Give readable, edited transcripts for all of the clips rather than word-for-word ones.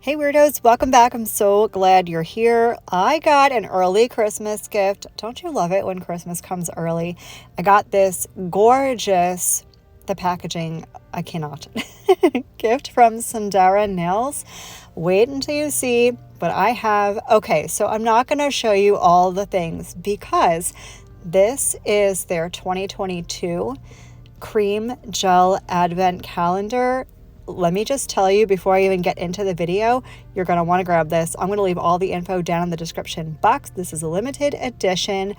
Hey weirdos, welcome back. I'm so glad you're here. I got an early Christmas gift. Don't you love it when Christmas comes early? I got this gorgeous, the packaging, I cannot, gift from Sundara Nails. Wait until you see what I have. Okay, so I'm not going to show you all the things because this is their 2022 cream gel advent calendar. Let me just tell you before I even get into the video, you're going to want to grab this. I'm going to leave all the info down in the description box. This is a limited edition.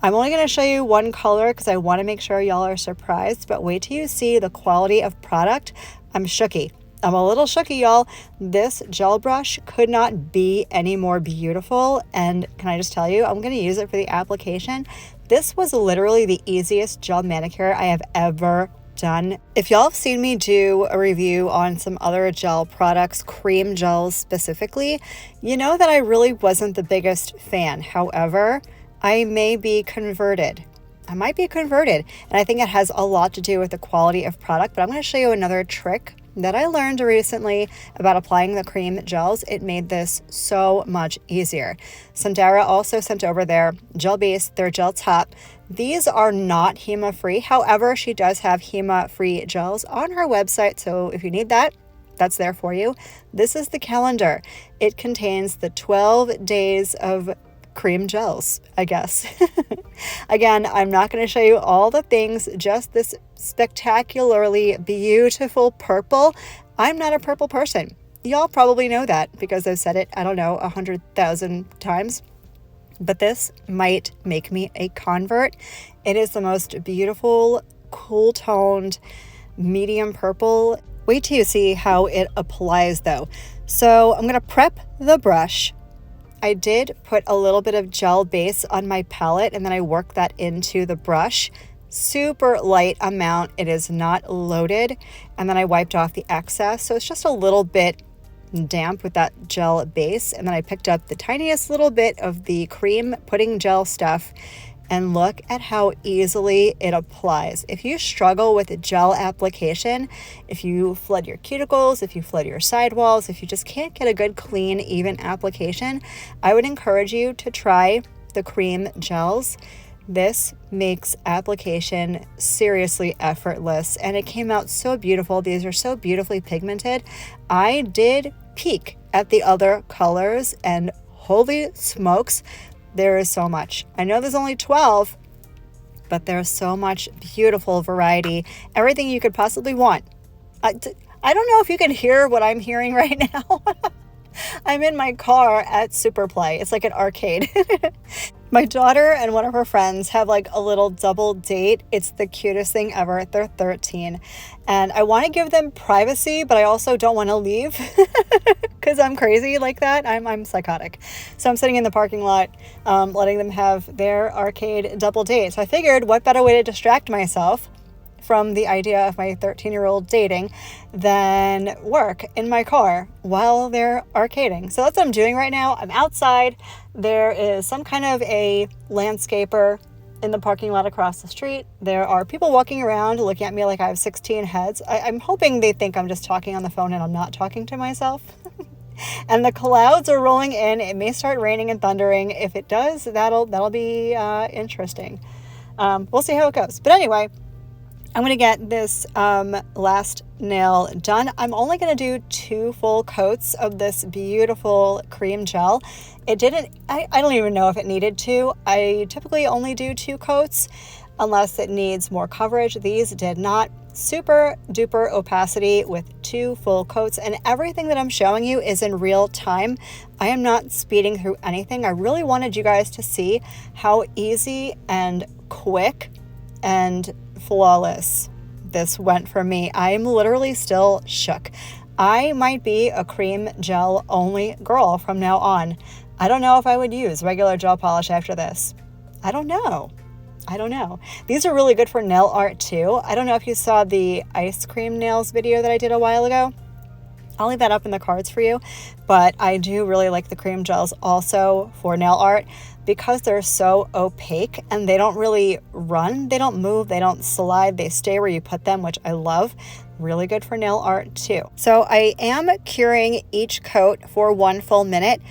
I'm only going to show you one color because I want to make sure y'all are surprised, but wait till you see the quality of product. I'm shooky. I'm a little shooky, y'all. This gel brush could not be any more beautiful. And can I just tell you, I'm going to use it for the application. This was literally the easiest gel manicure I have ever done. If y'all have seen me do a review on some other gel products, cream gels specifically, you know that I really wasn't the biggest fan. However, I may be converted. I might be converted. And I think it has a lot to do with the quality of product. But I'm going to show you another trick that I learned recently about applying the cream gels. It made this so much easier. Sundara also sent over their gel base, their gel top. These are not HEMA-free. However, she does have HEMA-free gels on her website. So if you need that, that's there for you. This is the calendar. It contains the 12 days of cream gels, I guess. Again, I'm not going to show you all the things, just this spectacularly beautiful purple. I'm not a purple person. Y'all probably know that because I've said it, I don't know, 100,000 times. But this might make me a convert. It is the most beautiful, cool toned, medium purple. Wait till you see how it applies though. So I'm going to prep the brush. I did put a little bit of gel base on my palette and then I worked that into the brush. Super light amount. It is not loaded. And then I wiped off the excess. So it's just a little bit damp with that gel base. And then I picked up the tiniest little bit of the cream pudding gel stuff. And look at how easily it applies. If you struggle with gel application, if you flood your cuticles, if you flood your sidewalls, if you just can't get a good, clean, even application, I would encourage you to try the cream gels. This makes application seriously effortless, and it came out so beautiful. These are so beautifully pigmented. I did peek at the other colors, and holy smokes, there is so much. I know there's only 12, but there's so much beautiful variety. Everything you could possibly want. I don't know if you can hear what I'm hearing right now. I'm in my car at Super Play. It's like an arcade. My daughter and one of her friends have like a little double date. It's the cutest thing ever. They're 13. And I want to give them privacy, but I also don't want to leave because I'm crazy like that. I'm psychotic. So I'm sitting in the parking lot, letting them have their arcade double date. So I figured what better way to distract myself from the idea of my 13-year-old dating than work in my car while they're arcading. So that's what I'm doing right now. I'm outside. There is some kind of a landscaper in the parking lot across the street. There are people walking around looking at me like I have 16 heads. I'm hoping they think I'm just talking on the phone and I'm not talking to myself. And the clouds are rolling in. It may start raining and thundering. If it does, that'll be interesting. We'll see how it goes. But anyway, I'm going to get this last nail done. I'm only going to do 2 full coats of this beautiful cream gel. I don't even know if it needed to. I typically only do 2 coats unless it needs more coverage. These did not. Super duper opacity with 2 full coats, and everything that I'm showing you is in real time. I am not speeding through anything. I really wanted you guys to see how easy and quick and flawless this went for me. I'm literally still shook. I might be a cream gel only girl from now on. I don't know if I would use regular gel polish after this. I don't know. These are really good for nail art too. I don't know if you saw the ice cream nails video that I did a while ago. I'll leave that up in the cards for you, but I do really like the cream gels also for nail art because they're so opaque and they don't really run, they don't move, they don't slide, they stay where you put them, which I love. Really good for nail art too. So I am curing each coat for 1 full minute.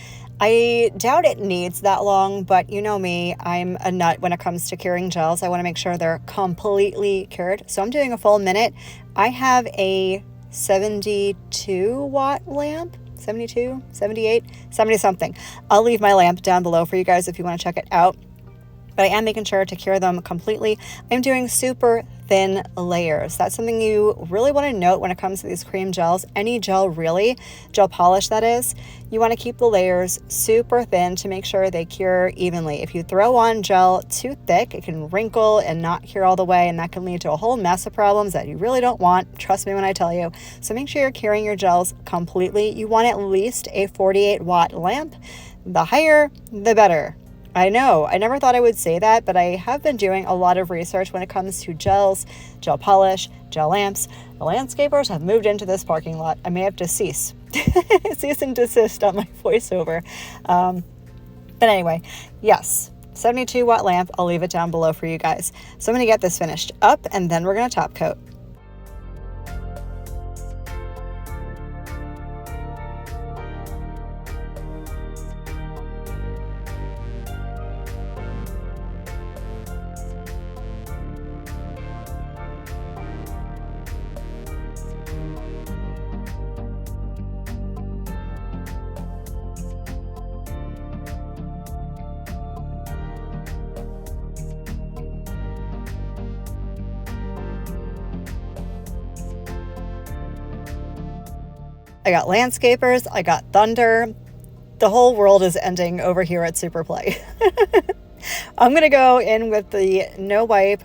I doubt it needs that long, but you know me, I'm a nut when it comes to curing gels. I want to make sure they're completely cured. So I'm doing a full minute. I have a 72 watt lamp, 72, 78, 70 something. I'll leave my lamp down below for you guys if you want to check it out. But I am making sure to cure them completely. I'm doing super thin layers. That's something you really want to note when it comes to these cream gels. Any gel really, gel polish that is, you want to keep the layers super thin to make sure they cure evenly. If you throw on gel too thick, it can wrinkle and not cure all the way, and that can lead to a whole mess of problems that you really don't want. Trust me when I tell you. So make sure you're curing your gels completely. You want at least a 48 watt lamp. The higher, the better. I know, I never thought I would say that, but I have been doing a lot of research when it comes to gels, gel polish, gel lamps. The landscapers have moved into this parking lot. I may have to cease and desist on my voiceover. But anyway, yes, 72 watt lamp. I'll leave it down below for you guys. So I'm going to get this finished up and then we're going to top coat. I got landscapers, I got thunder. The whole world is ending over here at Super Play. I'm going to go in with the no wipe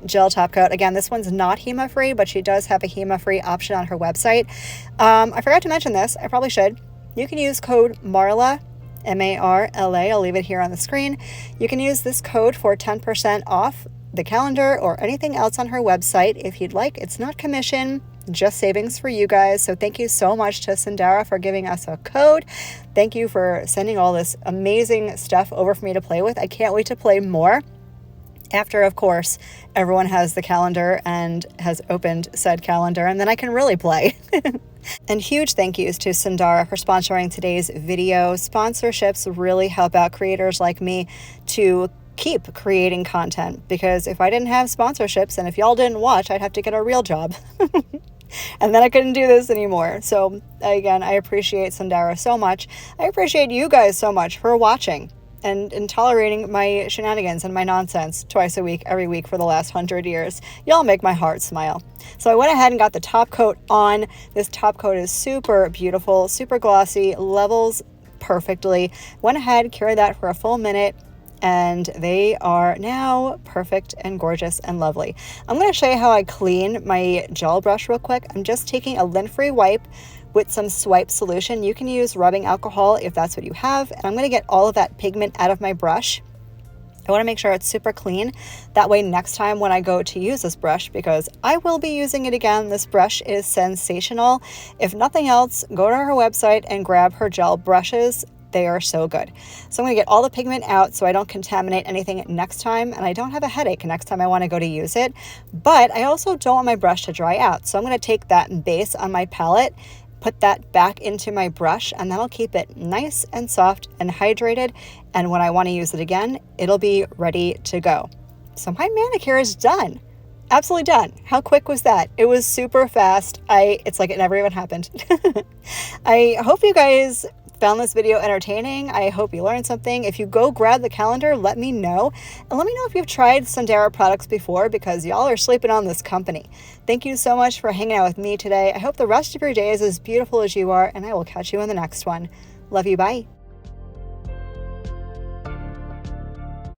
gel top coat. Again, this one's not HEMA free, but she does have a HEMA free option on her website. I forgot to mention this. I probably should. You can use code MARLA, M-A-R-L-A. I'll leave it here on the screen. You can use this code for 10% off the calendar or anything else on her website if you'd like. It's not commission, just savings for you guys. So thank you so much to Sundara for giving us a code. Thank you for sending all this amazing stuff over for me to play with. I can't wait to play more after, of course, everyone has the calendar and has opened said calendar, and then I can really play. And huge thank yous to Sundara for sponsoring today's video. Sponsorships really help out creators like me to keep creating content, because if I didn't have sponsorships and if y'all didn't watch, I'd have to get a real job. And then I couldn't do this anymore. So again, I appreciate Sundara so much. I appreciate you guys so much for watching and tolerating my shenanigans and my nonsense twice a week, every week for the last 100 years. Y'all make my heart smile. So I went ahead and got the top coat on. This top coat is super beautiful, super glossy, levels perfectly. Went ahead, cured that for a full minute, and they are now perfect and gorgeous and lovely. I'm going to show you how I clean my gel brush real quick. I'm just taking a lint-free wipe with some swipe solution. You can use rubbing alcohol if that's what you have, and I'm going to get all of that pigment out of my brush. I want to make sure it's super clean. That way next time when I go to use this brush, because I will be using it again, this brush is sensational. If nothing else, go to her website and grab her gel brushes. They are so good. So I'm going to get all the pigment out so I don't contaminate anything next time, and I don't have a headache next time I want to go to use it. But I also don't want my brush to dry out. So I'm going to take that base on my palette, put that back into my brush, and that'll keep it nice and soft and hydrated. And when I want to use it again, it'll be ready to go. So my manicure is done. Absolutely done. How quick was that? It was super fast. It's like it never even happened. I hope you guys found this video entertaining. I hope you learned something. If you go grab the calendar, let me know. And let me know if you've tried Sundara products before, because y'all are sleeping on this company. Thank you so much for hanging out with me today. I hope the rest of your day is as beautiful as you are, and I will catch you in the next one. Love you. Bye.